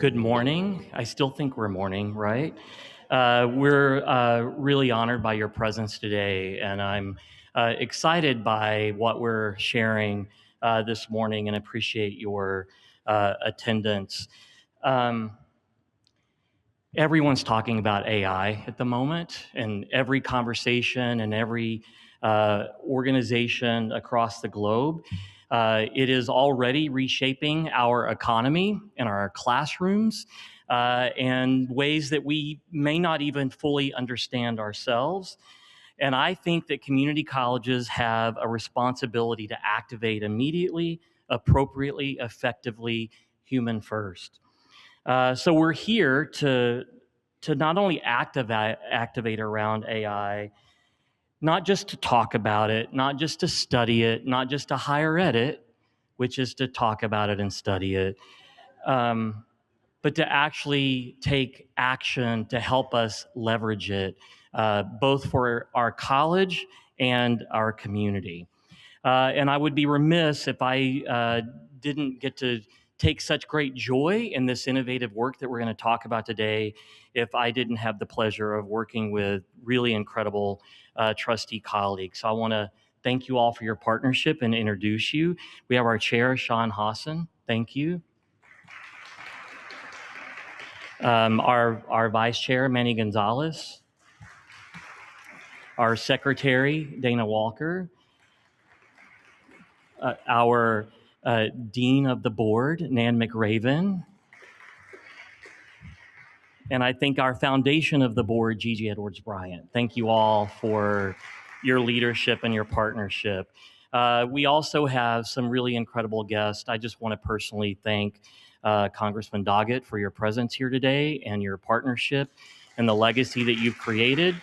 Good morning. I still think we're morning, right? We're really honored by your presence today, and I'm excited by what we're sharing this morning and appreciate your attendance. Um, Everyone's talking about AI at the moment, and every conversation and every organization across the globe. It is already reshaping our economy and our classrooms in ways that we may not even fully understand ourselves. And I think that community colleges have a responsibility to activate immediately, appropriately, effectively, human first. So we're here to not only activate around AI, not just to talk about it, not just to study it, not just to higher ed it, which is to talk about it and study it, um, but to actually take action to help us leverage it, both for our college and our community. And I would be remiss if I didn't get to take such great joy in this innovative work that we're going to talk about today if I didn't have the pleasure of working with really incredible trustee colleagues. So I want to thank you all for your partnership and introduce you. We have our chair, Sean Hassan. Thank you. Our vice chair, Manny Gonzalez. Our secretary, Dana Walker. Our dean of the board, Nan McRaven. And I think our foundation of the board, Gigi Edwards-Bryant. Thank you all for your leadership and your partnership. We also have some really incredible guests. I just want to personally thank Congressman Doggett for your presence here today and your partnership and the legacy that you've created.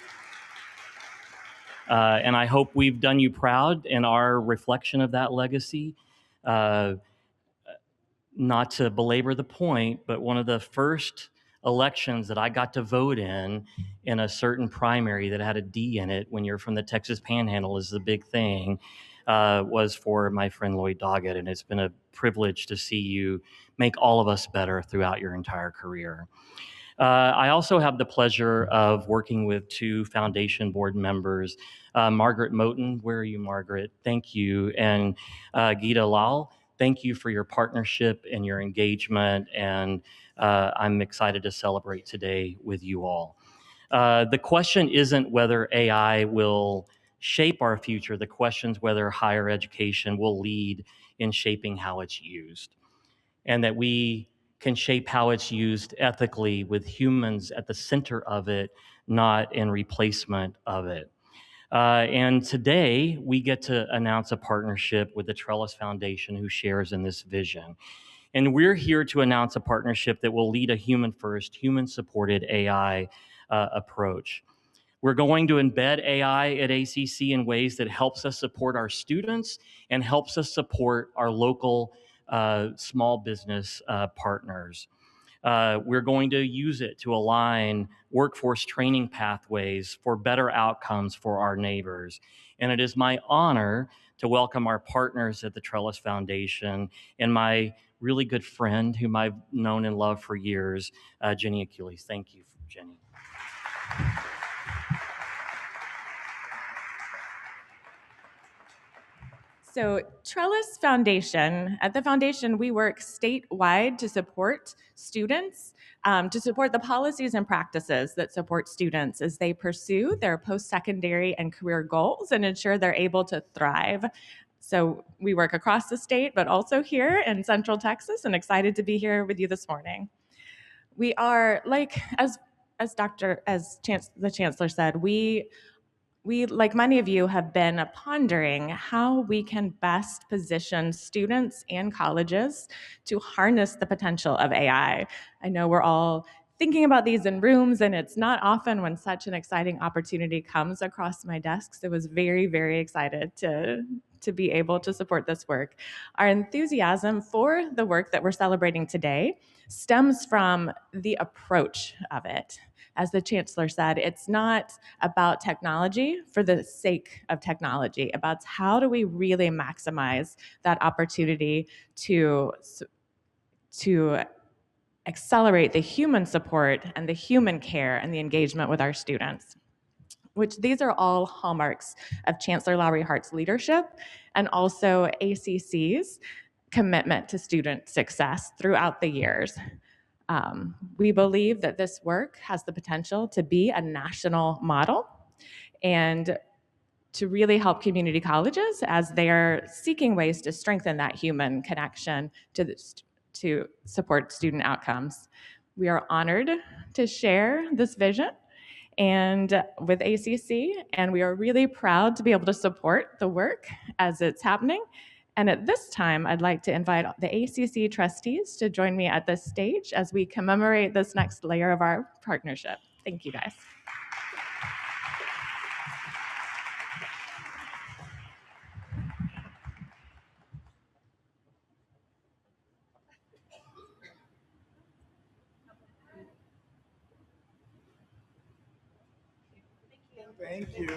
And I hope we've done you proud in our reflection of that legacy. Not to belabor the point, but one of the first elections that I got to vote in a certain primary that had a D in it, when you're from the Texas Panhandle, is the big thing, was for my friend Lloyd Doggett. And it's been a privilege to see you make all of us better throughout your entire career. I also have the pleasure of working with two foundation board members, Margaret Moten. Where are you, Margaret? Thank you. And Gita Lal. Thank you for your partnership and your engagement, and I'm excited to celebrate today with you all. The question isn't whether AI will shape our future. The question is whether higher education will lead in shaping how it's used, and that we can shape how it's used ethically with humans at the center of it, not in replacement of it. And today, we get to announce a partnership with the Trellis Foundation, who shares in this vision. And we're here to announce a partnership that will lead a human-first, human-supported AI approach. We're going to embed AI at ACC in ways that helps us support our students and helps us support our local small business partners. We're going to use it to align workforce training pathways for better outcomes for our neighbors. And it is my honor to welcome our partners at the Trellis Foundation and my really good friend whom I've known and loved for years, Jenny Achilles. Thank you, Jenny. So Trellis Foundation, at the foundation, we work statewide to support students, to support the policies and practices that support students as they pursue their post-secondary and career goals and ensure they're able to thrive. So we work across the state, but also here in Central Texas, and excited to be here with you this morning. We are, like, as the Chancellor said, we, like many of you, have been pondering how we can best position students and colleges to harness the potential of AI. I know we're all thinking about these in rooms, and it's not often when such an exciting opportunity comes across my desk. So I was very, very excited to be able to support this work. Our enthusiasm for the work that we're celebrating today stems from the approach of it. As the Chancellor said, it's not about technology for the sake of technology, about how do we really maximize that opportunity to accelerate the human support and the human care and the engagement with our students, which these are all hallmarks of Chancellor Lowry Hart's leadership and also ACC's commitment to student success throughout the years. We believe that this work has the potential to be a national model and to really help community colleges as they are seeking ways to strengthen that human connection to support student outcomes. We are honored to share this vision and with ACC, and we are really proud to be able to support the work as it's happening. And at this time, I'd like to invite the ACC trustees to join me at this stage as we commemorate this next layer of our partnership. Thank you, guys. Thank you.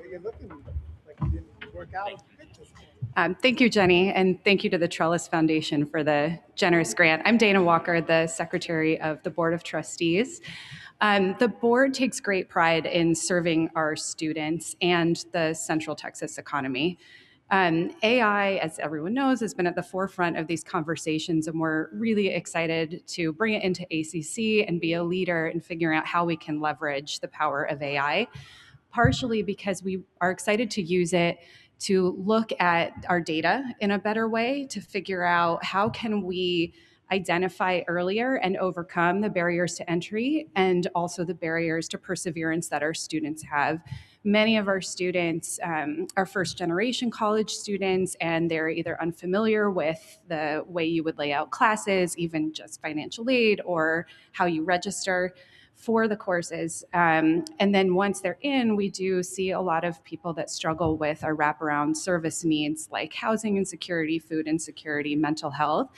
You're looking like you didn't work out. Thank you, Jenny, and thank you to the Trellis Foundation for the generous grant. I'm Dana Walker, the Secretary of the Board of Trustees. The board takes great pride in serving our students and the Central Texas economy. AI, as everyone knows, has been at the forefront of these conversations, and we're really excited to bring it into ACC and be a leader in figuring out how we can leverage the power of AI, partially because we are excited to use it to look at our data in a better way, to figure out how can we identify earlier and overcome the barriers to entry and also the barriers to perseverance that our students have. Many of our students are first-generation college students, and they're either unfamiliar with the way you would lay out classes, even just financial aid, or how you register for the courses. And then once they're in, we do see a lot of people that struggle with our wraparound service needs like housing insecurity, food insecurity, mental health.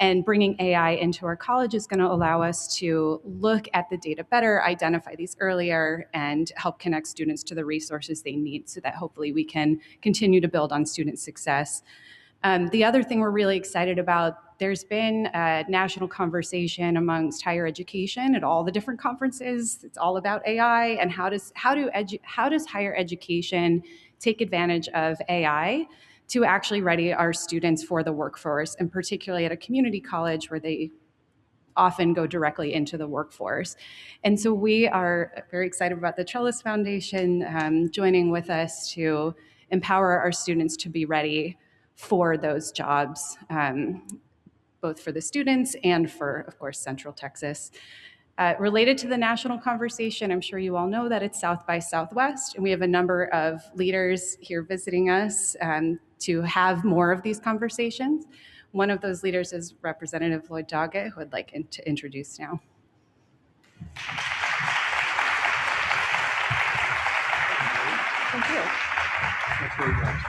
And bringing AI into our college is going to allow us to look at the data better, identify these earlier, and help connect students to the resources they need so that hopefully we can continue to build on student success. The other thing we're really excited about, there's been a national conversation amongst higher education at all the different conferences. It's all about AI and how does higher education take advantage of AI to actually ready our students for the workforce, and particularly at a community college where they often go directly into the workforce. And so we are very excited about the Trellis Foundation joining with us to empower our students to be ready for those jobs, both for the students and for, of course, Central Texas. Related to the national conversation, I'm sure you all know that it's South by Southwest, and we have a number of leaders here visiting us to have more of these conversations. One of those leaders is Representative Lloyd Doggett, who I'd like to introduce now. Thank you. That's very nice.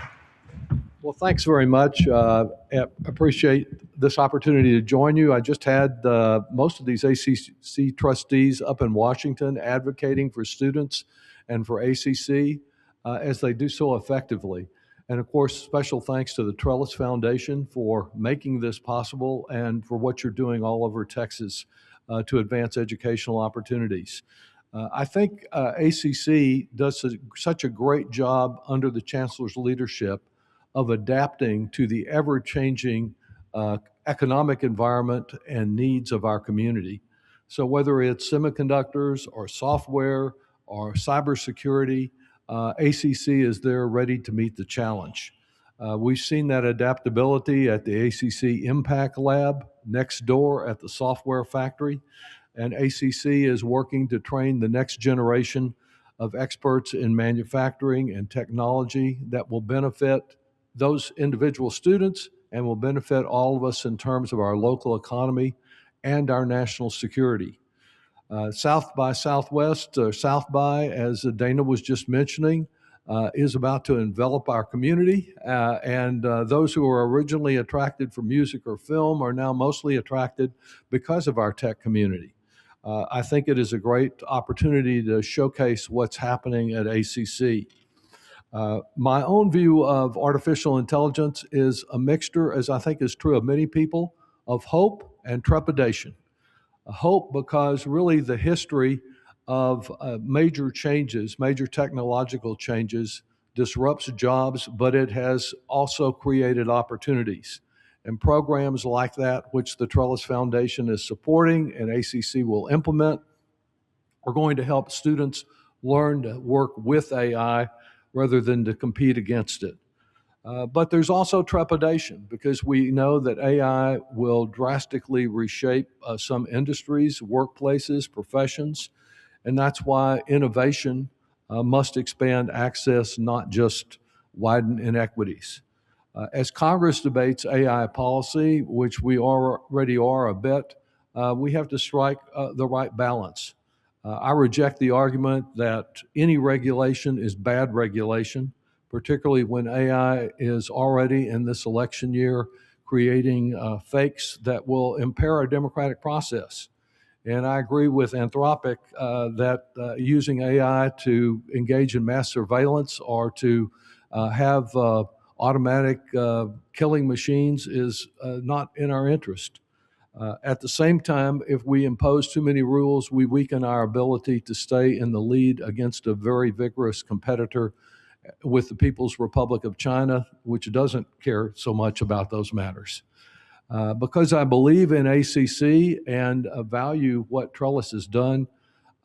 Well, thanks very much. Appreciate this opportunity to join you. I just had most of these ACC trustees up in Washington advocating for students and for ACC as they do so effectively. And of course, special thanks to the Trellis Foundation for making this possible and for what you're doing all over Texas to advance educational opportunities. I think ACC does such a great job under the Chancellor's leadership of adapting to the ever-changing economic environment and needs of our community. So whether it's semiconductors or software or cybersecurity, ACC is there ready to meet the challenge. We've seen that adaptability at the ACC Impact Lab next door at the software factory, and ACC is working to train the next generation of experts in manufacturing and technology that will benefit those individual students and will benefit all of us in terms of our local economy and our national security. South by Southwest, or South by, as Dana was just mentioning, is about to envelop our community, and those who were originally attracted for music or film are now mostly attracted because of our tech community. I think it is a great opportunity to showcase what's happening at ACC. My own view of artificial intelligence is a mixture, as I think is true of many people, of hope and trepidation. Hope because really the history of major changes, major technological changes, disrupts jobs, but it has also created opportunities. And programs like that, which the Trellis Foundation is supporting and ACC will implement, are going to help students learn to work with AI rather than to compete against it. But there's also trepidation because we know that AI will drastically reshape some industries, workplaces, professions, and that's why innovation must expand access, not just widen inequities. As Congress debates AI policy, which we already are a bit, we have to strike the right balance. I reject the argument that any regulation is bad regulation, particularly when AI is already in this election year creating fakes that will impair our democratic process. And I agree with Anthropic that using AI to engage in mass surveillance or to have automatic killing machines is not in our interest. At the same time, if we impose too many rules, we weaken our ability to stay in the lead against a very vigorous competitor with the People's Republic of China, which doesn't care so much about those matters. Because I believe in ACC and value what Trellis has done,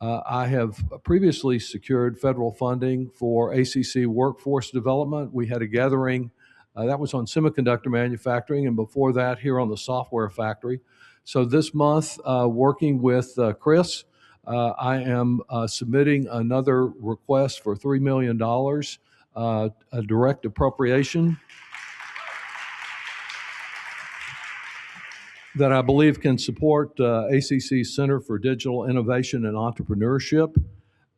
I have previously secured federal funding for ACC workforce development. We had a gathering that was on semiconductor manufacturing, and before that, here on the software factory. So this month, working with Chris, I am submitting another request for $3 million, a direct appropriation that I believe can support ACC Center for Digital Innovation and Entrepreneurship.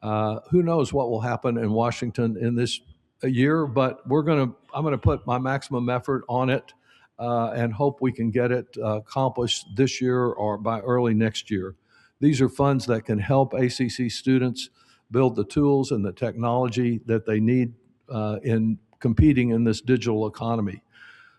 Who knows what will happen in Washington in this year, but I'm going to put my maximum effort on it and hope we can get it accomplished this year or by early next year. These are funds that can help ACC students build the tools and the technology that they need in competing in this digital economy.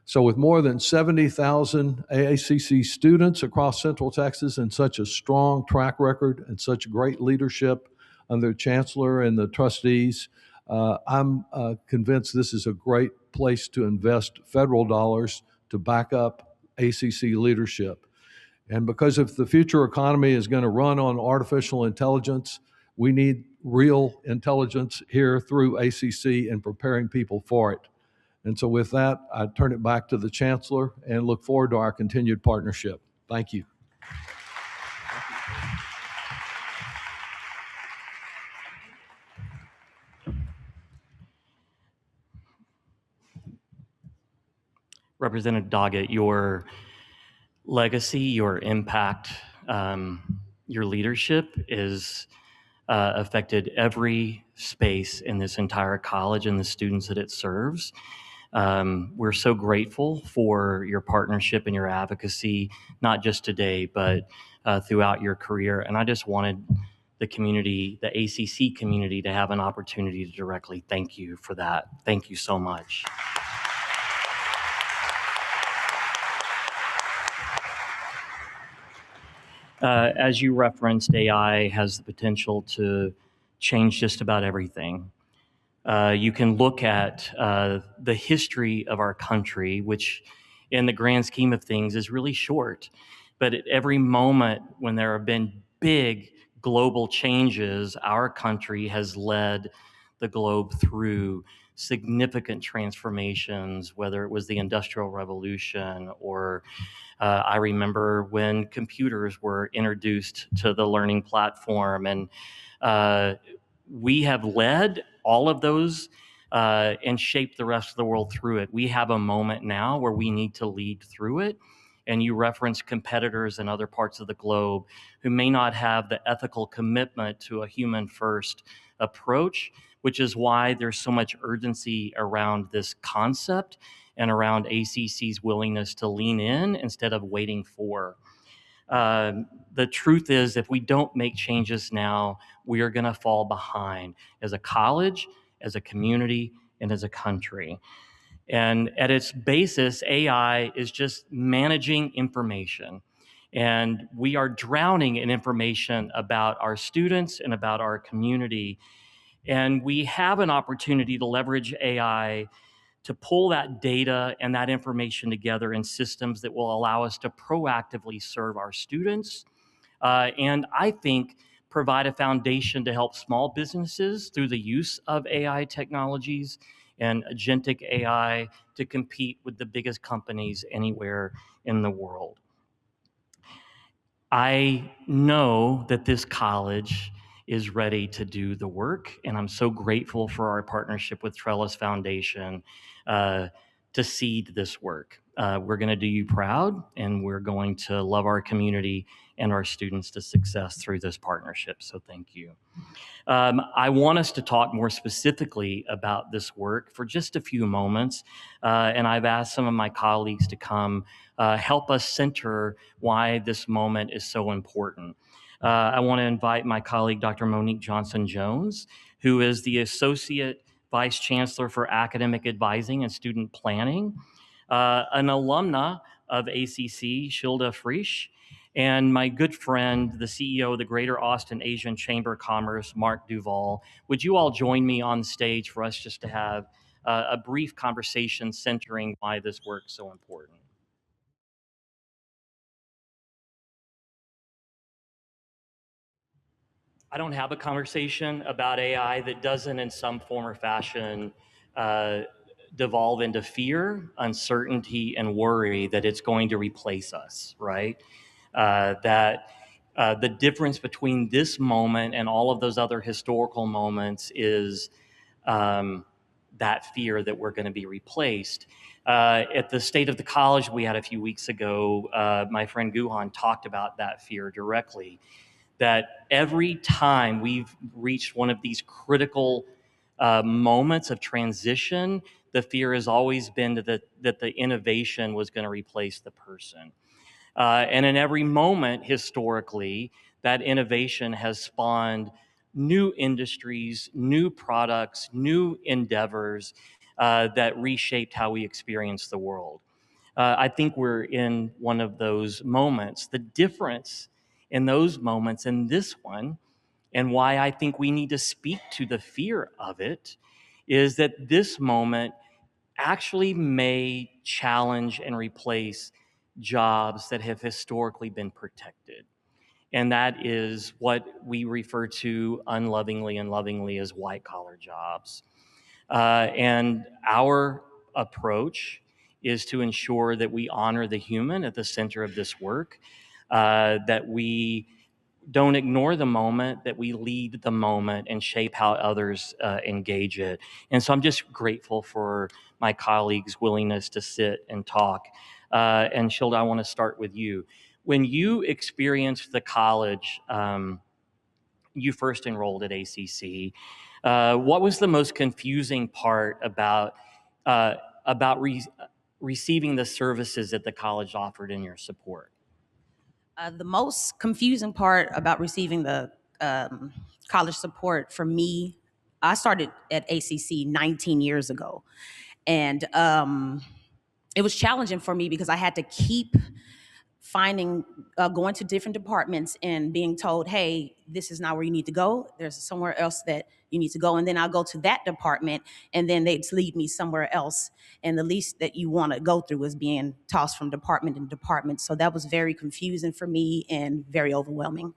So with more than 70,000 AACC students across Central Texas and such a strong track record and such great leadership under the chancellor and the trustees, I'm convinced this is a great place to invest federal dollars to back up ACC leadership. And because if the future economy is going to run on artificial intelligence, we need real intelligence here through ACC and preparing people for it. And so with that, I turn it back to the Chancellor and look forward to our continued partnership. Thank you. Representative Doggett, your legacy, your impact, your leadership is affected every space in this entire college and the students that it serves. We're so grateful for your partnership and your advocacy, not just today, but throughout your career. And I just wanted the community, the ACC community, to have an opportunity to directly thank you for that. Thank you so much. As you referenced, AI has the potential to change just about everything. You can look at the history of our country, which in the grand scheme of things is really short. But at every moment when there have been big global changes, our country has led the globe through significant transformations, whether it was the Industrial Revolution or I remember when computers were introduced to the learning platform, and we have led all of those and shaped the rest of the world through it. We have a moment now where we need to lead through it. And you reference competitors in other parts of the globe who may not have the ethical commitment to a human first approach, which is why there's so much urgency around this concept and around ACC's willingness to lean in instead of waiting for. The truth is, if we don't make changes now, we are going to fall behind as a college, as a community, and as a country. And at its basis, AI is just managing information. And we are drowning in information about our students and about our community. And we have an opportunity to leverage AI to pull that data and that information together in systems that will allow us to proactively serve our students. And I think provide a foundation to help small businesses through the use of AI technologies and agentic AI to compete with the biggest companies anywhere in the world. I know that this college is ready to do the work, and I'm so grateful for our partnership with Trellis Foundation to seed this work. We're going to do you proud, and we're going to love our community and our students to success through this partnership. So thank you. I want us to talk more specifically about this work for just a few moments, and I've asked some of my colleagues to come help us center why this moment is so important. I want to invite my colleague, Dr. Monique Johnson-Jones, who is the Associate Vice Chancellor for Academic Advising and Student Planning, an alumna of ACC, Shilda Frisch, and my good friend, the CEO of the Greater Austin Asian Chamber of Commerce, Mark Duval. Would you all join me on stage for us just to have a brief conversation centering why this work is so important? I don't have a conversation about AI that doesn't in some form or fashion devolve into fear, uncertainty, and worry that it's going to replace us, right? That the difference between this moment and all of those other historical moments is that fear that we're going to be replaced. At the State of the College we had a few weeks ago, my friend Guhan talked about that fear directly, that every time we've reached one of these critical moments of transition, the fear has always been that the innovation was going to replace the person. And in every moment historically, that innovation has spawned new industries, new products, new endeavors that reshaped how we experience the world. I think we're in one of those moments. The difference in those moments and this one, and why I think we need to speak to the fear of it, is that this moment actually may challenge and replace jobs that have historically been protected. And that is what we refer to unlovingly and lovingly as white collar jobs. And our approach is to ensure that we honor the human at the center of this work, that we don't ignore the moment, that we lead the moment and shape how others engage it. And so I'm just grateful for my colleagues' willingness to sit and talk. And Shilda, I want to start with you. When you experienced the college, you first enrolled at ACC. What was the most confusing part about receiving the services that the college offered in your support? The most confusing part about receiving the college support for me, I started at ACC 19 years ago. And it was challenging for me because I had to keep going to different departments and being told, hey, this is not where you need to go. There's somewhere else that you need to go. And then I'll go to that department and then they'd lead me somewhere else. And the least that you want to go through is being tossed from department to department. So that was very confusing for me and very overwhelming.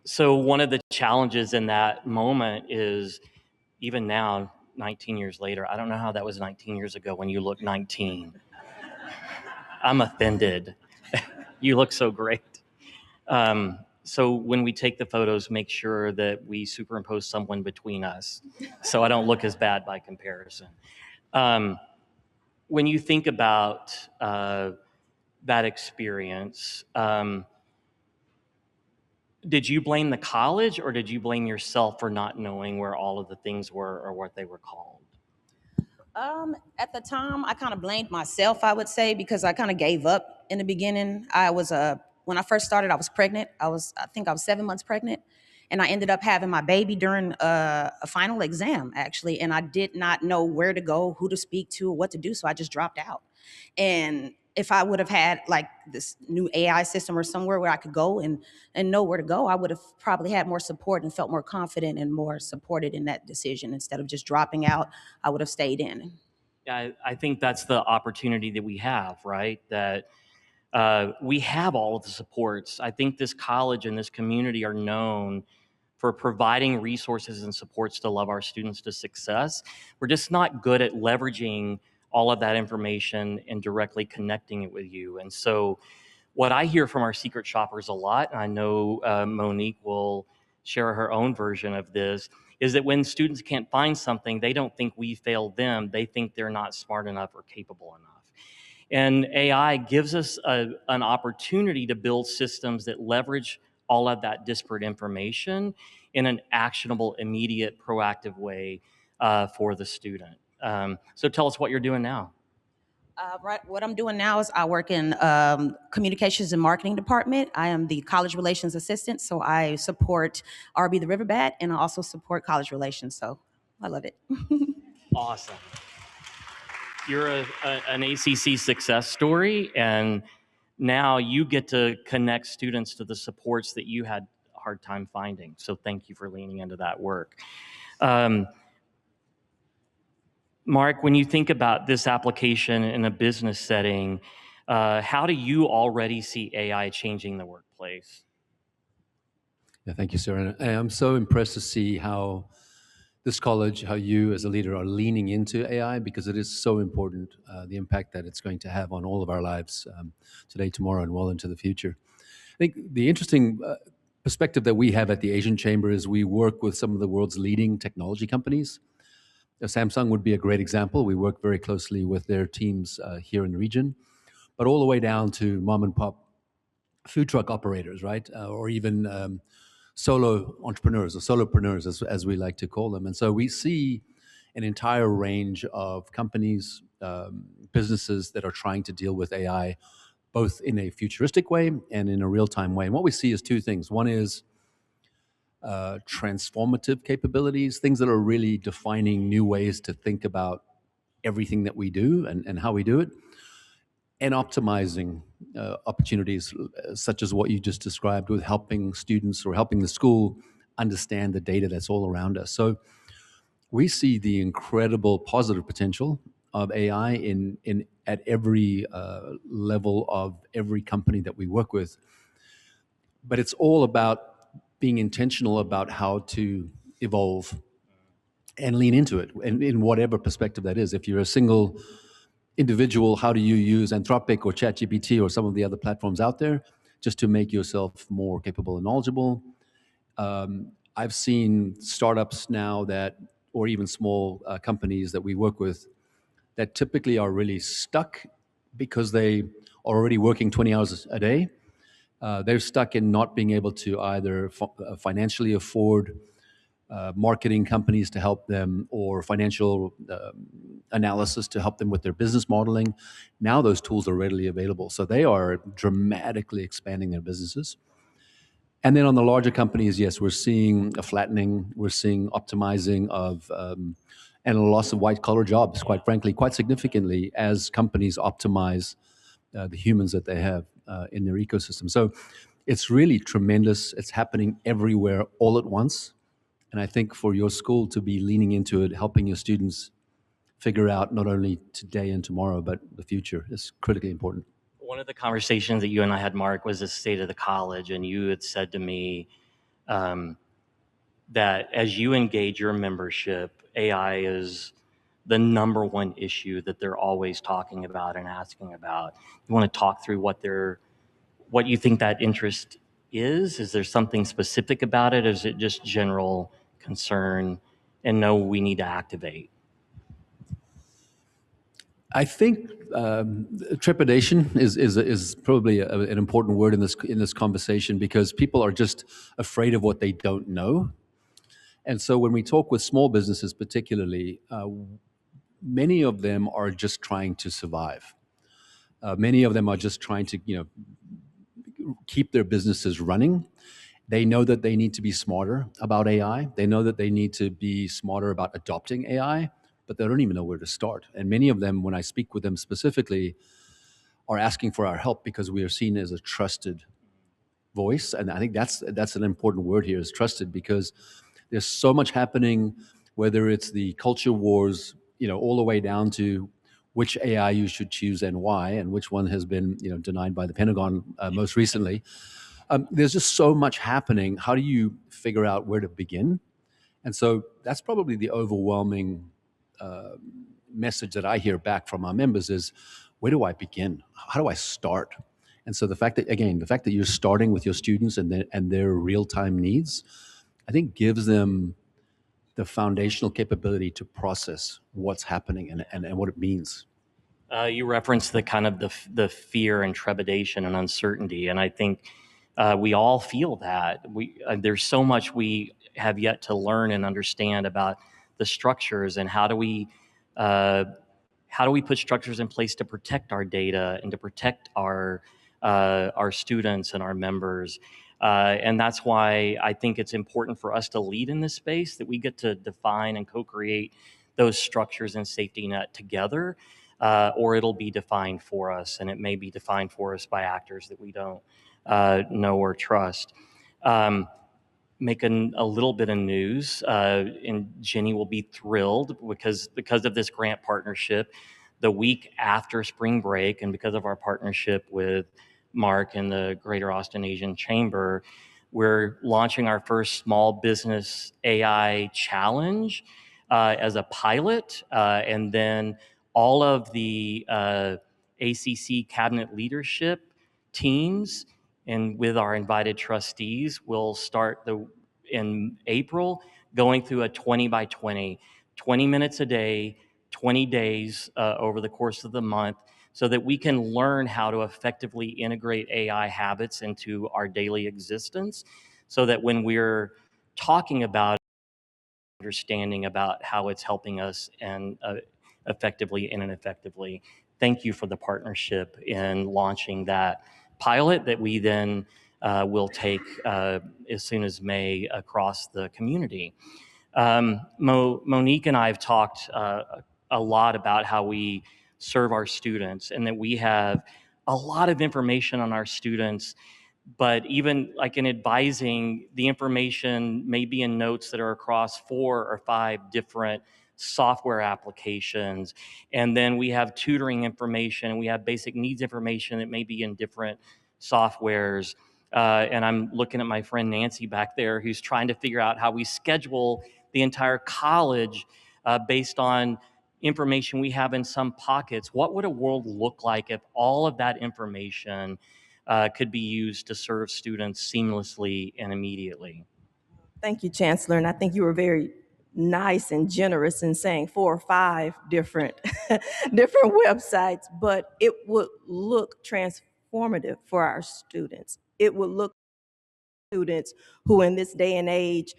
So one of the challenges in that moment is, even now, 19 years later, I don't know how that was 19 years ago when you look 19. I'm offended. You look so great. So when we take the photos, make sure that we superimpose someone between us so I don't look as bad by comparison. When you think about that experience, did you blame the college or did you blame yourself for not knowing where all of the things were or what they were called? At the time, I kind of blamed myself, I would say, because I kind of gave up in the beginning. When I first started, I was pregnant. I think I was 7 months pregnant. And I ended up having my baby during a final exam, actually. And I did not know where to go, who to speak to, what to do. So I just dropped out. And if I would have had like this new AI system or somewhere where I could go and know where to go, I would have probably had more support and felt more confident and more supported in that decision. Instead of just dropping out, I would have stayed in. Yeah, I think that's the opportunity that we have, right? That we have all of the supports. I think this college and this community are known for providing resources and supports to love our students to success. We're just not good at leveraging all of that information and directly connecting it with you. And so what I hear from our secret shoppers a lot, and I know Monique will share her own version of this, is that when students can't find something, they don't think we failed them. They think they're not smart enough or capable enough. And AI gives us an opportunity to build systems that leverage all of that disparate information in an actionable, immediate, proactive way for the student. So tell us what you're doing now. Right. What I'm doing now is I work in communications and marketing department. I am the college relations assistant, so I support RB the Riverbat, and I also support college relations. So I love it. Awesome. You're an ACC success story, and now you get to connect students to the supports that you had a hard time finding. So thank you for leaning into that work. Mark, when you think about this application in a business setting, how do you already see AI changing the workplace? Yeah, thank you, sir. And I'm so impressed to see how this college, how you as a leader are leaning into AI, because it is so important, the impact that it's going to have on all of our lives today, tomorrow, and well into the future. I think the interesting perspective that we have at the Asian Chamber is we work with some of the world's leading technology companies. Samsung would be a great example. We work very closely with their teams here in the region, but all the way down to mom and pop food truck operators, right? Or even solo entrepreneurs or solopreneurs, as we like to call them. And so we see an entire range of companies, businesses that are trying to deal with AI, both in a futuristic way and in a real-time way. And what we see is two things. One is transformative capabilities, things that are really defining new ways to think about everything that we do and how we do it, and optimizing opportunities such as what you just described with helping students or helping the school understand the data that's all around us. So we see the incredible positive potential of AI in at every level of every company that we work with. But it's all about being intentional about how to evolve and lean into it, and in whatever perspective that is. If you're a single individual, how do you use Anthropic or ChatGPT or some of the other platforms out there just to make yourself more capable and knowledgeable? I've seen startups now that, or even small companies that we work with, that typically are really stuck because they are already working 20 hours a day. They're stuck in not being able to either financially afford marketing companies to help them, or financial analysis to help them with their business modeling. Now those tools are readily available. So they are dramatically expanding their businesses. And then on the larger companies, yes, we're seeing a flattening, we're seeing optimizing of, and a loss of white collar jobs, quite frankly, quite significantly, as companies optimize the humans that they have in their ecosystem. So it's really tremendous. It's happening everywhere all at once. And I think for your school to be leaning into it, helping your students figure out not only today and tomorrow, but the future is critically important. One of the conversations that you and I had, Mark, was the state of the college, and you had said to me that as you engage your membership, AI is the number one issue that they're always talking about and asking about. You want to talk through what you think that interest is? Is there something specific about it? Or is it just general concern and no, we need to activate? I think trepidation is probably an important word in this conversation, because people are just afraid of what they don't know. And so when we talk with small businesses particularly, many of them are just trying to survive. Many of them are just trying to keep their businesses running. They know that they need to be smarter about AI. They know that they need to be smarter about adopting AI, but they don't even know where to start. And many of them, when I speak with them specifically, are asking for our help because we are seen as a trusted voice. And I think that's an important word here, is trusted, because there's so much happening, whether it's the culture wars, all the way down to which AI you should choose and why, and which one has been, denied by the Pentagon most recently. There's just so much happening. How do you figure out where to begin? And so that's probably the overwhelming message that I hear back from our members is, where do I begin? How do I start? And so the fact that you're starting with your students and their real-time needs, I think gives them the foundational capability to process what's happening and what it means. You referenced the kind of the fear and trepidation and uncertainty, and I think we all feel that. There's so much we have yet to learn and understand about the structures, and how do we put structures in place to protect our data and to protect our students and our members. And that's why I think it's important for us to lead in this space, that we get to define and co-create those structures and safety net together, or it'll be defined for us, and it may be defined for us by actors that we don't know or trust. Make a little bit of news, and Jenny will be thrilled because of this grant partnership. The week after spring break, and because of our partnership with Mark and the Greater Austin Asian Chamber, we're launching our first small business AI challenge as a pilot, and then all of the ACC cabinet leadership teams and with our invited trustees, we'll start in April going through a 20 by 20 minutes a day, 20 days over the course of the month, so that we can learn how to effectively integrate AI habits into our daily existence, so that when we're talking about understanding about how it's helping us and effectively and ineffectively. Thank you for the partnership in launching that pilot that we then will take as soon as May across the community. Monique and I have talked a lot about how we serve our students, and that we have a lot of information on our students, but even like in advising, the information may be in notes that are across 4 or 5 different software applications. And then we have tutoring information, we have basic needs information that may be in different softwares. And I'm looking at my friend Nancy back there, who's trying to figure out how we schedule the entire college based on information we have in some pockets. What would a world look like if all of that information could be used to serve students seamlessly and immediately? Thank you, Chancellor. And I think you were very nice and generous in saying 4 or 5 different different websites, but it would look transformative for our students. It would look students who in this day and age,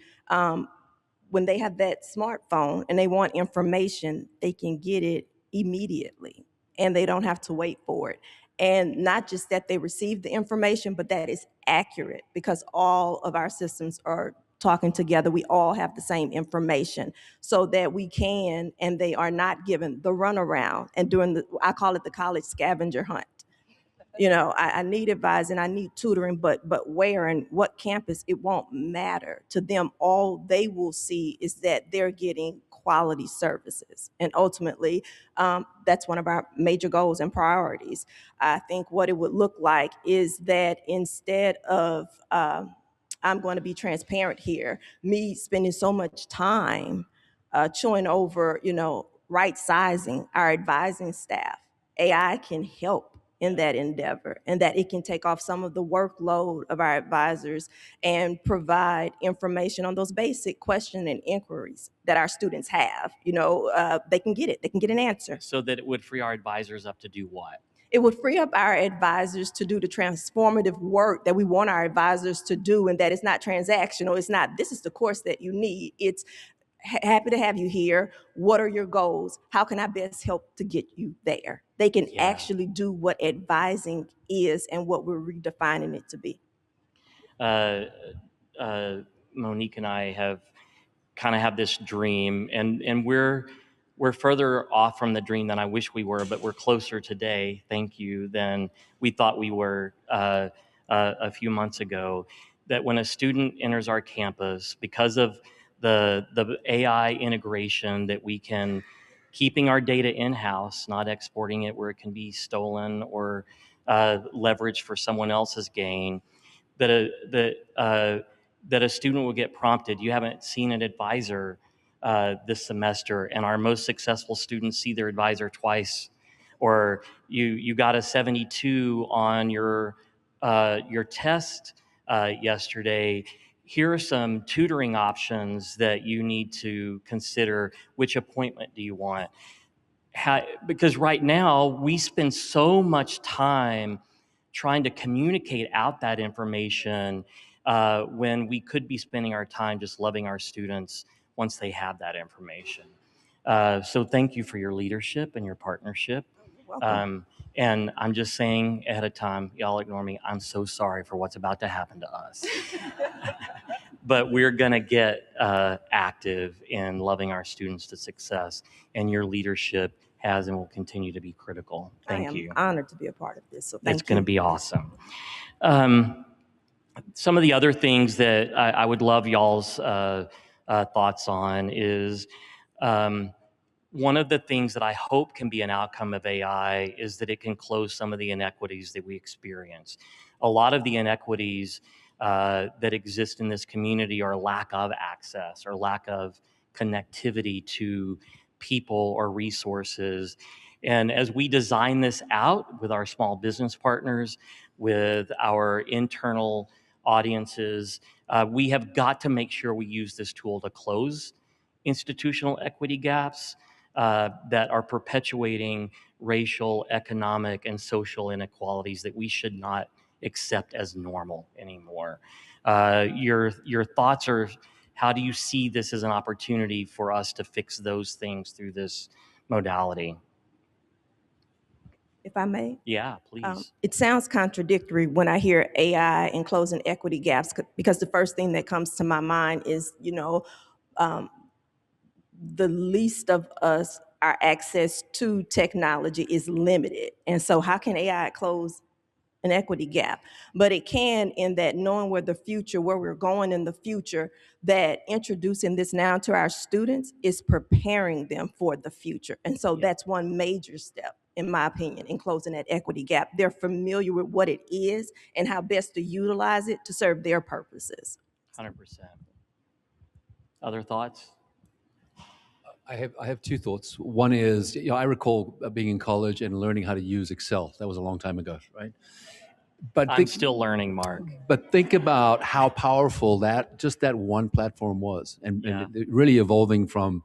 when they have that smartphone and they want information, they can get it immediately and they don't have to wait for it. And not just that they receive the information, but that it's accurate, because all of our systems are talking together. We all have the same information, so that we can, and they are not given the runaround and doing I call it the college scavenger hunt. I need advising, I need tutoring, but where and what campus, it won't matter to them. All they will see is that they're getting quality services. And ultimately, that's one of our major goals and priorities. I think what it would look like is that instead of, I'm going to be transparent here, me spending so much time chewing over, right sizing our advising staff, AI can help in that endeavor, and that it can take off some of the workload of our advisors and provide information on those basic questions and inquiries that our students have. They can get it. They can get an answer. So that it would free our advisors up to do what? It would free up our advisors to do the transformative work that we want our advisors to do, and that it's not transactional. It's not, this is the course that you need. It's happy to have you here. What are your goals? How can I best help to get you there? They can actually do what advising is and what we're redefining it to be. Monique and I have kind of have this dream, and we're further off from the dream than I wish we were, but we're closer today, thank you, than we thought we were a few months ago. That when a student enters our campus, because of the AI integration, that we can, keeping our data in-house, not exporting it where it can be stolen or leveraged for someone else's gain, that a student will get prompted. You haven't seen an advisor this semester, and our most successful students see their advisor twice. Or you got a 72 on your test yesterday. Here are some tutoring options that you need to consider. Which appointment do you want? Because right now we spend so much time trying to communicate out that information when we could be spending our time just loving our students once they have that information. So thank you for your leadership and your partnership. Welcome. And I'm just saying ahead of time, y'all ignore me. I'm so sorry for what's about to happen to us. But we're going to get active in loving our students to success, and your leadership has and will continue to be critical. Thank you. I am honored to be a part of this. So thank It's going to you. be awesome. Some of the other things that I would love y'all's thoughts on is one of the things that I hope can be an outcome of AI is that it can close some of the inequities that we experience. A lot of the inequities that exist in this community are lack of access or lack of connectivity to people or resources. And as we design this out with our small business partners, with our internal audiences, we have got to make sure we use this tool to close institutional equity gaps that are perpetuating racial, economic, and social inequalities that we should not accept as normal anymore. Your thoughts are, how do you see this as an opportunity for us to fix those things through this modality? If I may. Yeah, please. It sounds contradictory when I hear AI and closing equity gaps, because the first thing that comes to my mind is, the least of us, our access to technology is limited. And so how can AI close an equity gap? But it can, in that knowing where we're going in the future, that introducing this now to our students is preparing them for the future. And so that's one major step, in my opinion, in closing that equity gap. They're familiar with what it is and how best to utilize it to serve their purposes. 100%. Other thoughts? I have two thoughts. One is, I recall being in college and learning how to use Excel. That was a long time ago, right? But I'm still learning, Mark. But think about how powerful that one platform was, and it really evolving from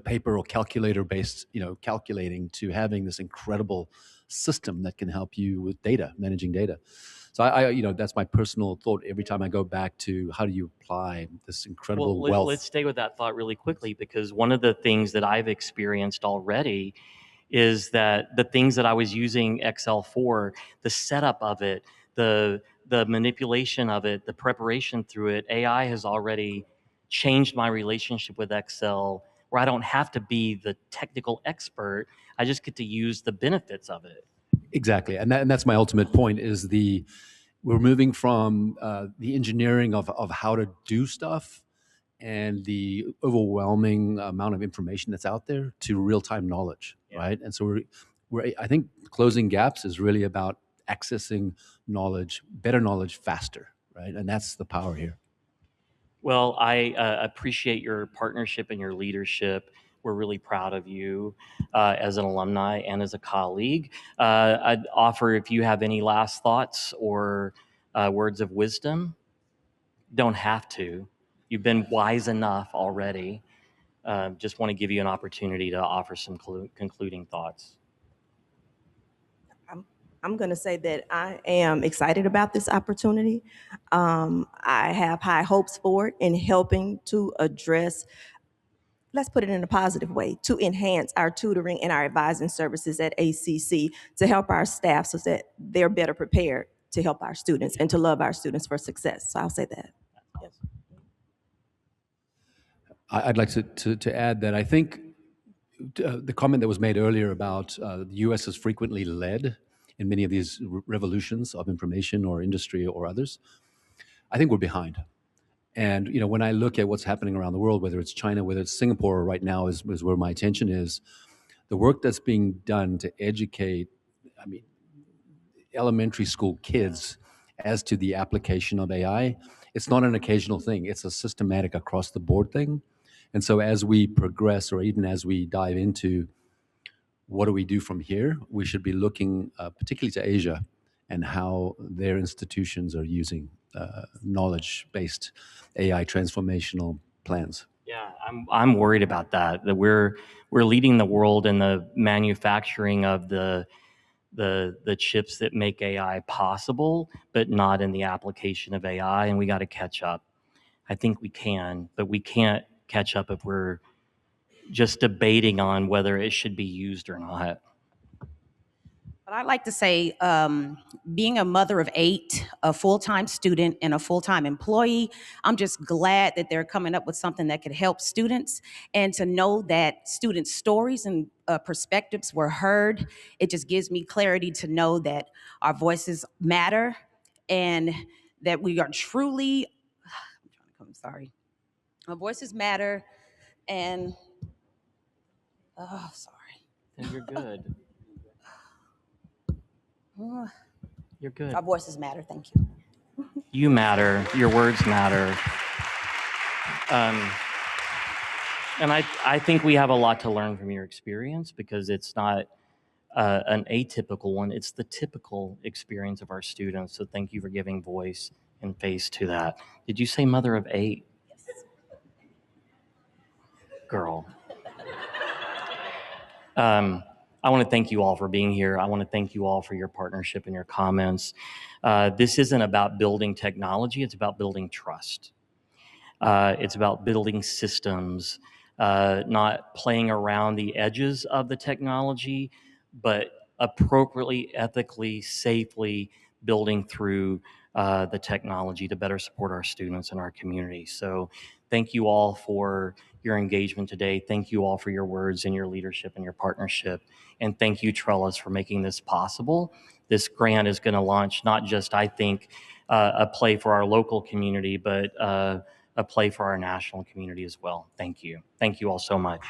paper or calculator based calculating to having this incredible system that can help you with data, managing data. So I that's my personal thought every time I go back to how do you apply this incredible wealth. Let's stay with that thought really quickly, because one of the things that I've experienced already is that the things that I was using Excel for, the setup of it, the manipulation of it, the preparation through it, AI has already changed my relationship with Excel, where I don't have to be the technical expert. I just get to use the benefits of it. Exactly, and that's my ultimate point. Is we're moving from the engineering of how to do stuff and the overwhelming amount of information that's out there to real-time knowledge, right? And so we're I think closing gaps is really about accessing knowledge, better knowledge faster, right? And that's the power here. Well, I appreciate your partnership and your leadership. We're really proud of you as an alumni and as a colleague. I'd offer, if you have any last thoughts or words of wisdom, don't have to. You've been wise enough already. Just want to give you an opportunity to offer some concluding thoughts. I'm going to say that I am excited about this opportunity. I have high hopes for it in helping to address, let's put it in a positive way, to enhance our tutoring and our advising services at ACC to help our staff so that they're better prepared to help our students and to love our students for success. So I'll say that. Yes. I'd like to add that I think the comment that was made earlier about the U.S. is frequently led in many of these revolutions of information or industry or others. I think we're behind. And when I look at what's happening around the world, whether it's China, whether it's Singapore, right now is where my attention is. The work that's being done to educate, I mean, elementary school kids as to the application of AI, it's not an occasional thing. It's a systematic across the board thing. And so as we progress, or even as we dive into what do we do from here, we should be looking particularly to Asia and how their institutions are using knowledge-based AI transformational plans. Yeah, I'm worried about that. That we're leading the world in the manufacturing of the chips that make AI possible, but not in the application of AI, and we got to catch up. I think we can, but we can't catch up if we're just debating on whether it should be used or not. But I'd like to say, being a mother of 8, a full-time student, and a full-time employee, I'm just glad that they're coming up with something that could help students, and to know that students' stories and perspectives were heard. It just gives me clarity to know that our voices matter, and that we are truly, I'm sorry, our voices matter, and, oh, sorry. And you're good. You're good. Our voices matter, thank you. You matter. Your words matter. And I think we have a lot to learn from your experience, because it's not an atypical one. It's the typical experience of our students. So thank you for giving voice and face to that. Did you say mother of 8? Yes. Girl. I want to thank you all for being here. I want to thank you all for your partnership and your comments. This isn't about building technology. It's about building trust. It's about building systems, not playing around the edges of the technology, but appropriately, ethically, safely building through the technology to better support our students and our community. So thank you all for your engagement today. Thank you all for your words and your leadership and your partnership. And thank you, Trellis, for making this possible. This grant is going to launch not just, I think, a play for our local community, but a play for our national community as well. Thank you. Thank you all so much.